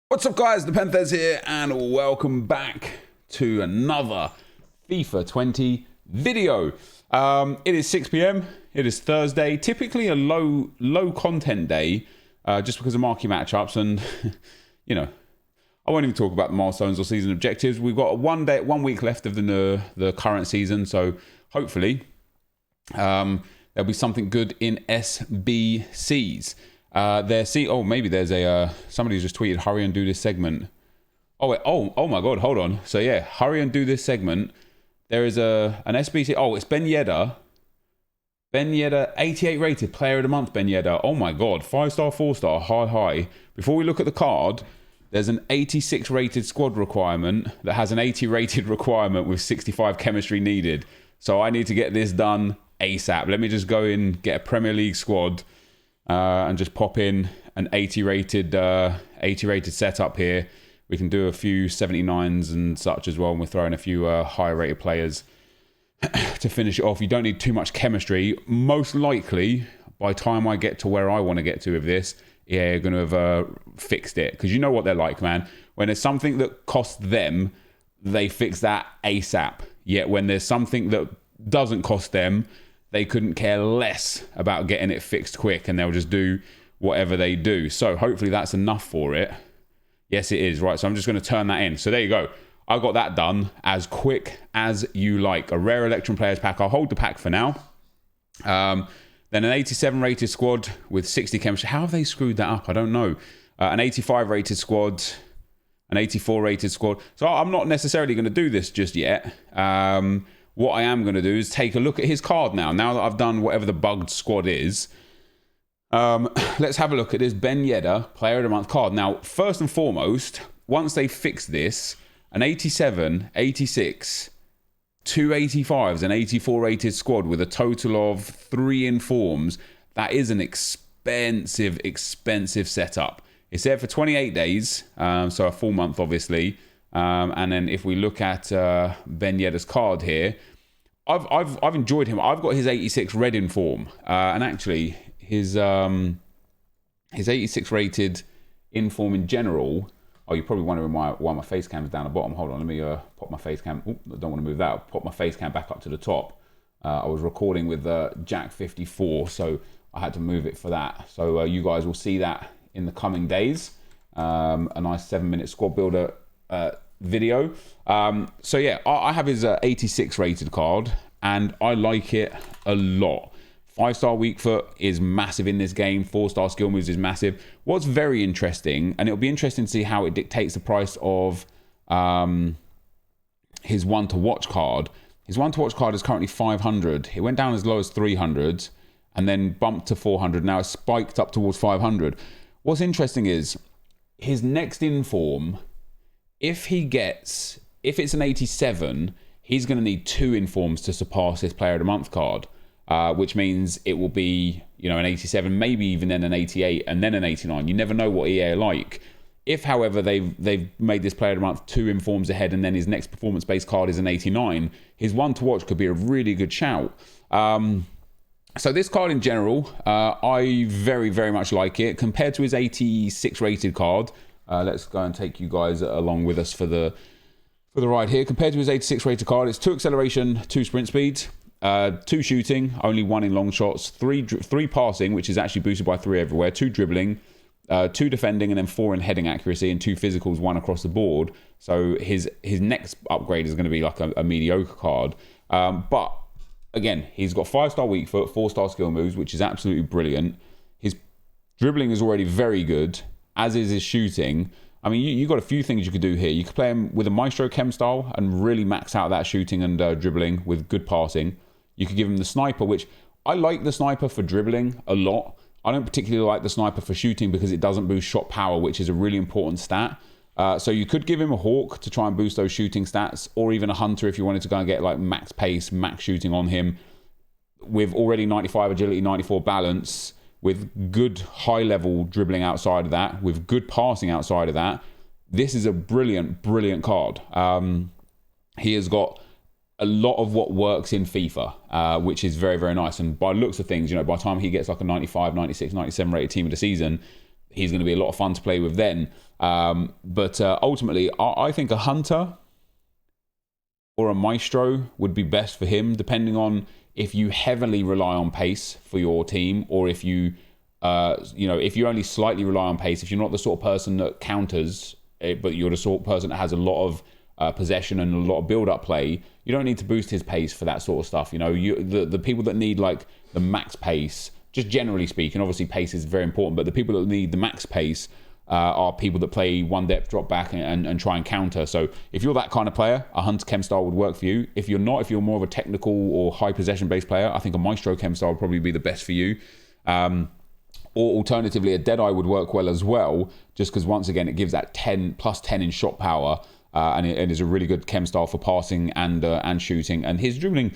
What's up guys, NepentheZ here and welcome back to another FIFA 20 video. It is 6 PM, it is Thursday, typically a low content day just because of marquee matchups and you know, I won't even talk about the milestones or season objectives. We've got one week left of the current season, so hopefully there'll be something good in SBCs. Maybe there's a somebody's just tweeted hurry and do this segment. Oh my god, hold on. So yeah, hurry and do this segment. There is an SBC. Oh, it's Ben Yedder 88 rated player of the month. Ben Yedder, oh my god, 5-star 4-star high. Before we look at the card, there's an 86 rated squad requirement that has an 80 rated requirement with 65 chemistry needed. So I need to get this done ASAP. Let me just go in, get a Premier League squad and just pop in an 80 rated setup here. We can do a few 79s and such as well, and we're throwing a few higher rated players to finish it off. You don't need too much chemistry. Most likely, by the time I get to where I want to get to with this, yeah, you're going to have fixed it. Because you know what they're like, man. When there's something that costs them, they fix that ASAP. Yet when there's something that doesn't cost them, they couldn't care less about getting it fixed quick, and they'll just do whatever they do. So hopefully that's enough for it. Yes, it is. Right, so I'm just going to turn that in. So there you go. I got that done as quick as you like. A rare Electrum Players pack. I'll hold the pack for now. Then an 87 rated squad with 60 chemistry. How have they screwed that up? I don't know. An 85 rated squad. An 84 rated squad. So I'm not necessarily going to do this just yet. What I am going to do is take a look at his card now. Now that I've done whatever the bugged squad is, let's have a look at this Ben Yedder Player of the Month card. Now, first and foremost, once they fix this, an 87, 86, 2 85s, an 84 rated squad with a total of 3 informs, that is an expensive setup. It's there for 28 days, so a full month, obviously. And then if we look at Ben Yedder's card here, I've enjoyed him. I've got his 86 red inform, and actually his 86 rated inform in general. Oh, you're probably wondering why my face cam is down the bottom. Hold on, let me pop my face cam. Ooh, I don't want to move that. I'll pop my face cam back up to the top. I was recording with Jack 54, so I had to move it for that. So you guys will see that in the coming days. A nice 7-minute squad builder video. So yeah, I have his 86 rated card and I like it a lot. 5-star weak foot is massive in this game. 4-star skill moves is massive. What's very interesting, and it'll be interesting to see how it dictates the price of his one to watch card. His one to watch card is currently 500. It went down as low as 300 and then bumped to 400. Now it's spiked up towards 500. What's interesting is his next inform, if it's an 87, he's going to need 2 informs to surpass his Player of the Month card, which means it will be, an 87, maybe even then an 88, and then an 89. You never know what EA are like. If, however, they've made this Player of the Month 2 informs ahead, and then his next performance-based card is an 89, his one to watch could be a really good shout. So this card in general, I very, very much like it. Compared to his 86 rated card, let's go and take you guys along with us for the ride here. Compared to his 86 rated card, it's 2 acceleration, 2 sprint speed, 2 shooting, only 1 in long shots, 3 passing, which is actually boosted by 3 everywhere, 2 dribbling, 2 defending, and then 4 in heading accuracy, and 2 physicals, 1 across the board. So his next upgrade is going to be like a mediocre card. But again, he's got 5-star weak foot, 4-star skill moves, which is absolutely brilliant. His dribbling is already very good, as is his shooting. I mean, you got a few things you could do here. You could play him with a Maestro Chem style and really max out that shooting and dribbling with good passing. You could give him the sniper, which I like the sniper for dribbling a lot. I don't particularly like the sniper for shooting because it doesn't boost shot power, which is a really important stat. So you could give him a Hawk to try and boost those shooting stats, or even a Hunter if you wanted to go and get like max pace, max shooting on him with already 95 agility, 94 balance, with good high-level dribbling outside of that, with good passing outside of that. This is a brilliant, brilliant card. He has got a lot of what works in FIFA, which is very, very nice. And by looks of things, by the time he gets like a 95, 96, 97 rated team of the season, he's going to be a lot of fun to play with then. But ultimately, I think a Hunter or a Maestro would be best for him, depending on if you heavily rely on pace for your team, or if you, if you only slightly rely on pace, if you're not the sort of person that counters, but you're the sort of person that has a lot of possession and a lot of build-up play, you don't need to boost his pace for that sort of stuff. The people that need like the max pace, just generally speaking, obviously pace is very important, but the people that need the max pace are people that play one depth, drop back, and try and counter. So if you're that kind of player, a Hunter chem style would work for you. If you're not, if you're more of a technical or high possession based player, I think a Maestro chem style would probably be the best for you. Or alternatively, a Deadeye would work well as well, just because once again it gives that 10 plus 10 in shot power, and it is a really good chem style for passing and shooting. And his dribbling,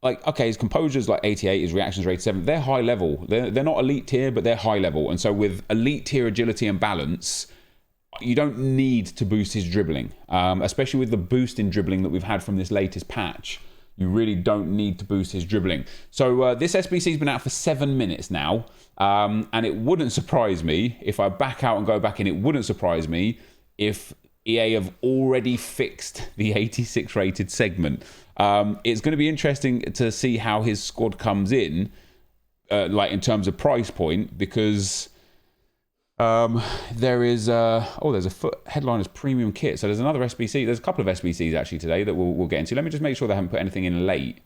like, okay, his composure's like 88, his reactions rate 7. They're high level. They're not elite tier, but they're high level. And so with elite tier agility and balance, you don't need to boost his dribbling, especially with the boost in dribbling that we've had from this latest patch. You really don't need to boost his dribbling. So this SBC's been out for 7 minutes now, and it wouldn't surprise me if I back out and go back in. It wouldn't surprise me if EA have already fixed the 86 rated segment. It's going to be interesting to see how his squad comes in, like in terms of price point, because there is there's a foot headliners premium kit. So there's another SBC. There's a couple of SBCs actually today that we'll get into. Let me just make sure they haven't put anything in late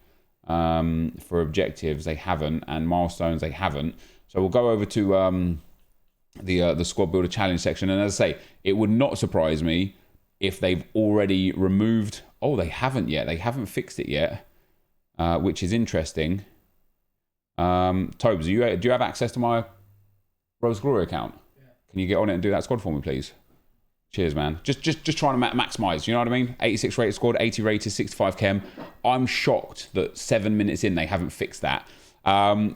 for objectives. They haven't, and milestones they haven't. So we'll go over to the squad builder challenge section, and as I say, it would not surprise me if they've already removed. Oh, they haven't yet. They haven't fixed it yet, which is interesting. Tobes, do you have access to my Rose Glory account? Yeah. Can you get on it and do that squad for me, please? Cheers, man. Just trying to maximize. You know what I mean? 86 rated squad, 80 rated, 65 chem. I'm shocked that 7 minutes in they haven't fixed that.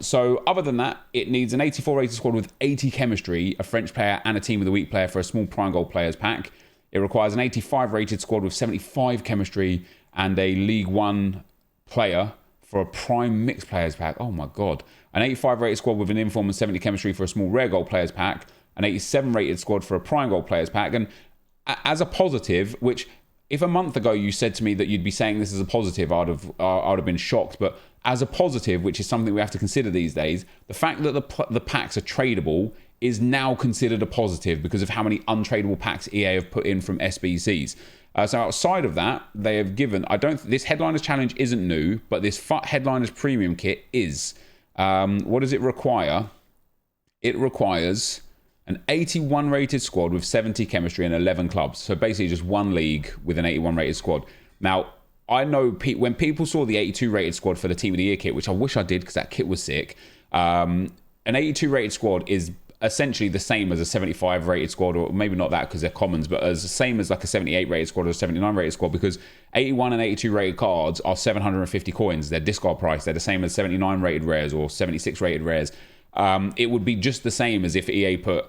So other than that, it needs an 84 rated squad with 80 chemistry, a French player, and a team of the week player for a small prime gold players pack. It requires an 85 rated squad with 75 chemistry and a League One player for a prime mixed players pack. Oh my God. An 85 rated squad with an inform and 70 chemistry for a small rare gold players pack. An 87 rated squad for a prime gold players pack. And as a positive, which if a month ago you said to me that you'd be saying this as a positive, I'd have been shocked. But as a positive, which is something we have to consider these days, the fact that the packs are tradable is now considered a positive because of how many untradeable packs EA have put in from SBCs. So outside of that, they have given, this Headliners Challenge isn't new, but this Headliners Premium Kit is. What does it require? It requires an 81 rated squad with 70 chemistry and 11 clubs. So basically just one league with an 81 rated squad. Now, I know when people saw the 82 rated squad for the Team of the Year kit, which I wish I did because that kit was sick, an 82 rated squad is essentially the same as a 75 rated squad, or maybe not that because they're commons, but as the same as like a 78 rated squad or a 79 rated squad, because 81 and 82 rated cards are 750 coins. Their discard price, they're the same as 79 rated rares or 76 rated rares. It would be just the same as if EA put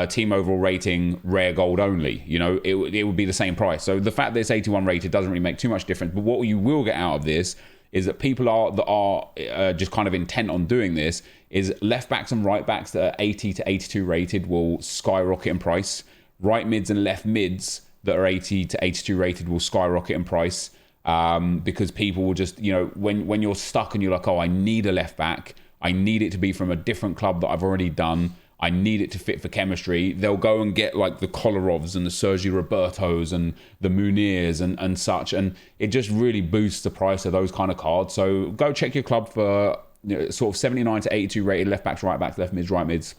team overall rating rare gold only. You know, it would be the same price. So the fact that it's 81 rated doesn't really make too much difference. But what you will get out of this is that people are just kind of intent on doing this is left backs and right backs that are 80 to 82 rated will skyrocket in price. Right mids and left mids that are 80 to 82 rated will skyrocket in price, because people will just, you know, when you're stuck and you're like, oh, I need a left back, I need it to be from a different club that I've already done, I need it to fit for chemistry, they'll go and get like the Kolarovs and the Sergi Robertos and the Munirs and such, and it just really boosts the price of those kind of cards. So go check your club for, you know, sort of 79 to 82 rated left backs, left mids, right mids.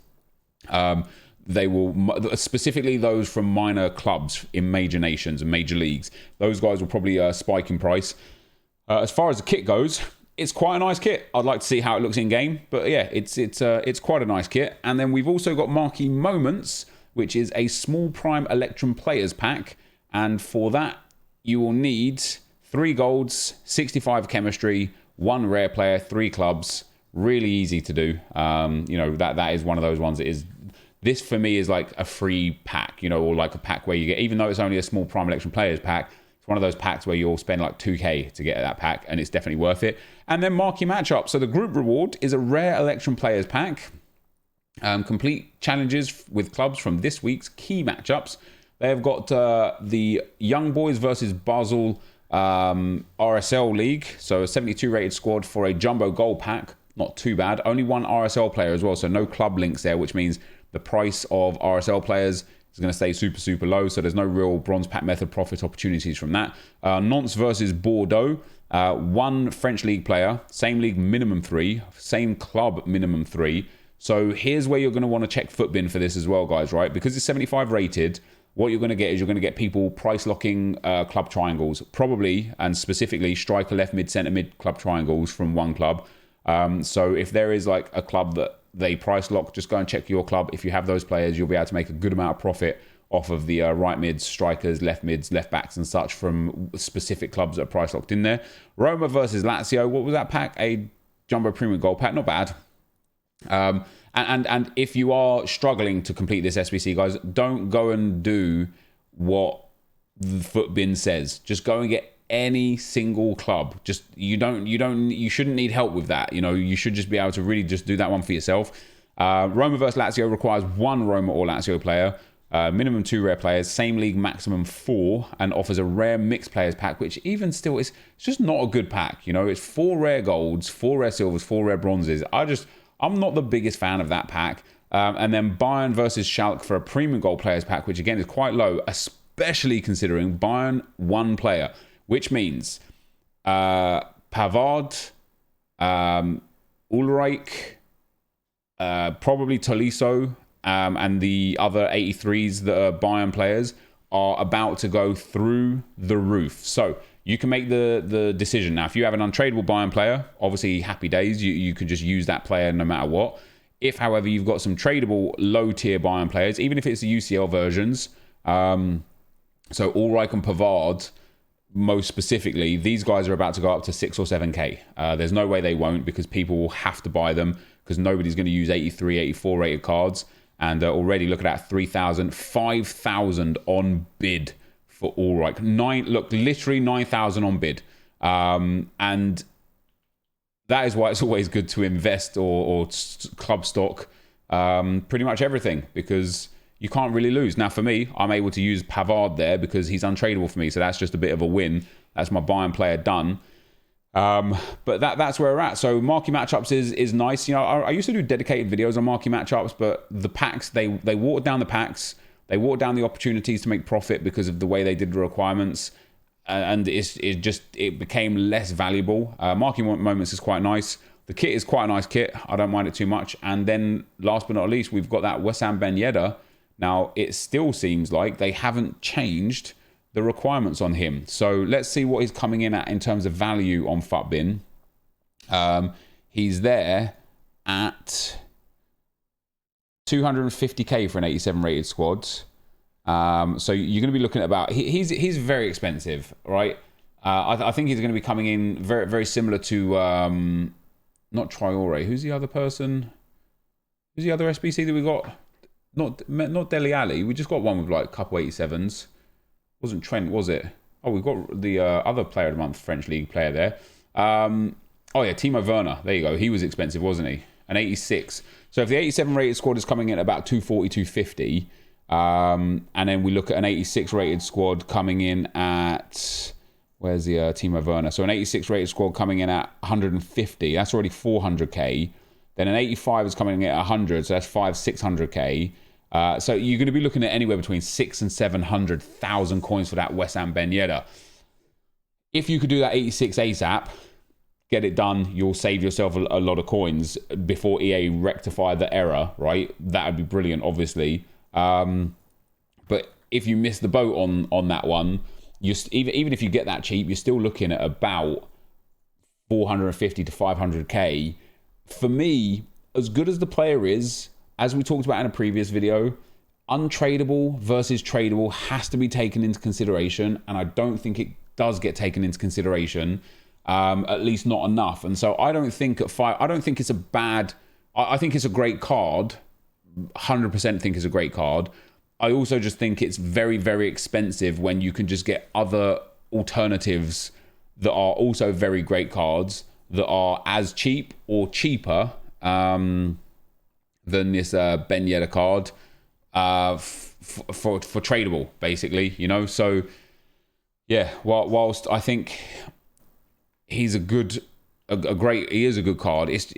They will, specifically those from minor clubs in major nations and major leagues, those guys will probably spike in price. As far as the kit goes, it's quite a nice kit. I'd like to see how it looks in game, but yeah, it's quite a nice kit. And then we've also got Marquee Moments, which is a small prime Electrum players pack, and for that you will need 3 golds, 65 chemistry, 1 rare player, 3 clubs. Really easy to do. You know, that is one of those ones that is. This for me is like a free pack, you know, or like a pack where you get, even though it's only a small prime Electrum players pack, it's one of those packs where you'll spend like 2k to get that pack, and it's definitely worth it. And then Marquee Matchup. So the group reward is a rare Electrum players pack Complete challenges with clubs from this week's key matchups. They've got the Young Boys versus Basel RSL League. So a 72 rated squad for a jumbo gold pack. Not too bad. Only one RSL player as well. So no club links there, which means the price of RSL players is going to stay super, super low. So there's no real bronze pack method profit opportunities from that. Nantes versus Bordeaux. One French league player. Same league, minimum 3. Same club, minimum 3. So here's where you're going to want to check Footbin for this as well, guys, right? Because it's 75 rated, what you're going to get is you're going to get people price locking club triangles, probably, and specifically striker, left mid, centre mid club triangles from one club. So if there is like a club that they price lock, just go and check your club. If you have those players, you'll be able to make a good amount of profit off of the right mids, strikers, left mids, left backs and such from specific clubs that are price locked in there. Roma versus Lazio. What was that pack? A jumbo premium gold pack. Not bad. And if you are struggling to complete this SBC, guys, don't go and do what the Footbin says. Just go and get any single club. Just you shouldn't need help with that. You know, you should just be able to really just do that one for yourself. Roma versus Lazio requires one Roma or Lazio player. Minimum 2 rare players, same league, maximum 4, and offers a rare mixed players pack, which even still is just not a good pack. You know, it's 4 rare golds, 4 rare silvers, 4 rare bronzes. I'm not the biggest fan of that pack. And then Bayern versus Schalke for a premium gold players pack, which again is quite low, especially considering Bayern 1 player, which means Pavard, Ulreich, probably Tolisso, and the other 83s that are Bayern players are about to go through the roof. So you can make the decision. Now, if you have an untradeable Bayern player, obviously happy days. You can just use that player no matter what. If, however, you've got some tradable low-tier Bayern players, even if it's the UCL versions, so Ulreich and Pavard, most specifically, these guys are about to go up to 6 or 7k. There's no way they won't, because people will have to buy them because nobody's going to use 83, 84 rated cards. And already look at that, 3,000, 5,000 on bid for Ulreich. Literally 9,000 on bid. And that is why it's always good to invest or club stock pretty much everything, because you can't really lose. Now, for me, I'm able to use Pavard there because he's untradeable for me. So that's just a bit of a win. That's my Bayern player done. But that's where we're at. So marquee matchups is nice. You know, I used to do dedicated videos on marquee matchups, but the packs, they watered down the packs. They watered down the opportunities to make profit because of the way they did the requirements. And it became less valuable. Marquee moments is quite nice. The kit is quite a nice kit. I don't mind it too much. And then last but not least, we've got that Wissam Ben Yedder. Now, it still seems like they haven't changed the requirements on him. So let's see what he's coming in at in terms of value on Footbin. He's there at 250k for an 87 rated squad. So you're going to be looking at about, he's very expensive, right? I think he's going to be coming in very, very similar to, not Traore. Who's the other person? Who's the other SBC that we got? Not Dele Alli. We just got one with like a couple 87s. Wasn't Trent, was it? Oh, we've got the other player of the month, French league player there. Oh yeah, Timo Werner. There you go. He was expensive, wasn't he? An 86. So if the 87 rated squad is coming in at about 240, 250, and then we look at an 86 rated squad coming in at, where's the Timo Werner? So an 86 rated squad coming in at 150. That's already 400k. Then an 85 is coming in at 100. So that's 600k. So you're going to be looking at anywhere between 600,000 and 700,000 coins for that Wissam Ben Yedder. If you could do that 86 ASAP, get it done, you'll save yourself a lot of coins before EA rectify the error, right? That would be brilliant, obviously. But if you miss the boat on that one, even if you get that cheap, you're still looking at about 450 to 500k. For me, as good as the player is, as we talked about in a previous video, untradeable versus tradable has to be taken into consideration, and I don't think it does get taken into consideration, at least not enough. And so I don't think I don't think it's a bad, I think it's a great card, 100% think it's a great card. I also just think it's very, very expensive when you can just get other alternatives that are also very great cards that are as cheap or cheaper than this Ben Yedder card for tradable, basically, you know. So yeah, whilst I think he's a great, he is a good card. It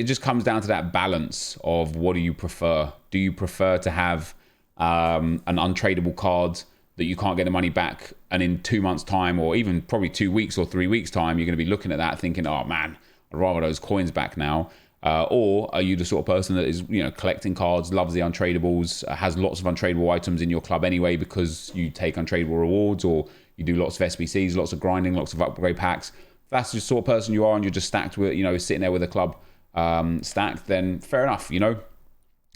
just comes down to that balance of what do you prefer? Do you prefer to have an untradeable card that you can't get the money back, and in 2 months' time, or even probably 2 weeks or 3 weeks' time, you're going to be looking at that thinking, oh man, I'd rather those coins back now? Or are you the sort of person that is, you know, collecting cards, loves the untradables, has lots of untradeable items in your club anyway because you take untradeable rewards, or you do lots of SBCs, lots of grinding, lots of upgrade packs? If that's the sort of person you are and you're just stacked with, you know, sitting there with a club stacked, then fair enough, you know.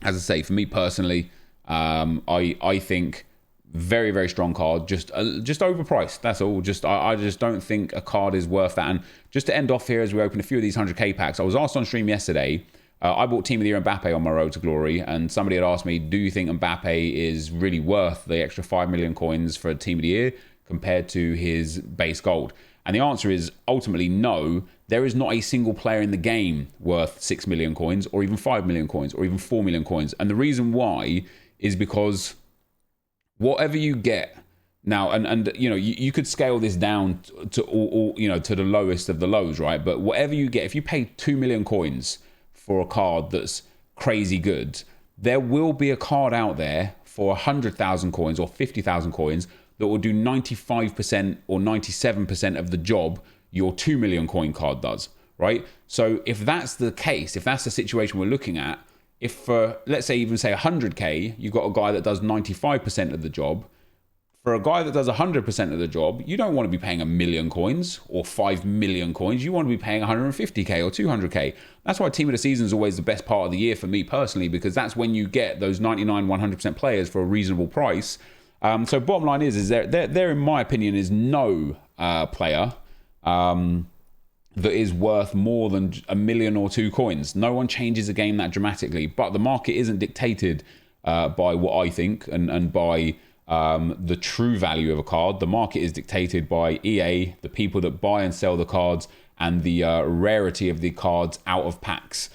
As I say, for me personally, I think very, very strong card, just overpriced. That's all. I just don't think a card is worth that. And just to end off here, as we open a few of these 100k packs, I was asked on stream yesterday. I bought Team of the Year Mbappe on my road to glory, and somebody had asked me, do you think Mbappe is really worth the extra 5 million coins for a Team of the Year compared to his base gold? And the answer is ultimately no. There is not a single player in the game worth 6 million coins, or even 5 million coins, or even 4 million coins. And the reason why is because whatever you get now, and you know, you could scale this down to all, you know, to the lowest of the lows, right? But whatever you get, if you pay 2 million coins for a card that's crazy good, there will be a card out there for 100,000 coins or 50,000 coins that will do 95% or 97% of the job your 2 million coin card does, right? So if that's the case, if that's the situation we're looking at, if for, let's say, even say 100k, you've got a guy that does 95% of the job. For a guy that does 100% of the job, you don't want to be paying 1 million coins or 5 million coins. You want to be paying 150k or 200k. That's why Team of the Season is always the best part of the year for me personally, because that's when you get those 99, 100% players for a reasonable price. So bottom line is there in my opinion is no player that is worth more than 1 million or 2 coins. No one changes the game that dramatically, but the market isn't dictated by what I think and by the true value of a card. The market is dictated by EA, the people that buy and sell the cards, and the rarity of the cards out of packs,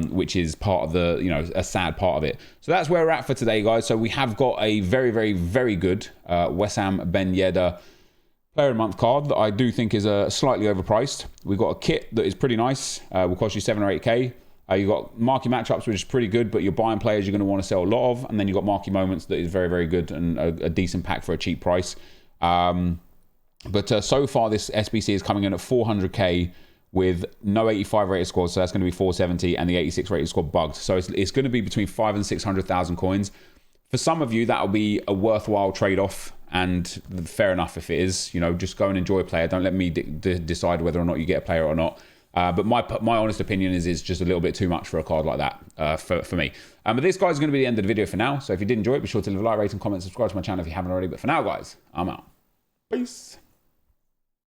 which is part of the, you know, a sad part of it. So that's where we're at for today, guys. So we have got a very, very, very good Wissam Ben Yedder Player of the Month card that I do think is slightly overpriced. We've got a kit that is pretty nice, will cost you 7 or 8k. You've got Marquee matchups, which is pretty good, but you're buying players you're going to want to sell a lot of. And then you've got Marquee moments that is very, very good and a decent pack for a cheap price. But so far, this SBC is coming in at 400k with no 85 rated squad, so that's going to be 470, and the 86 rated squad bugged. So it's going to be between 500,000 and 600,000 coins. For some of you, that'll be a worthwhile trade-off, and fair enough if it is. You know, just go and enjoy a player. Don't let me decide whether or not you get a player or not. But my honest opinion is it's just a little bit too much for a card like that for me. But this, guys, is going to be the end of the video for now. So if you did enjoy it, be sure to leave a like, rate, and comment, subscribe to my channel if you haven't already. But for now, guys, I'm out. Peace.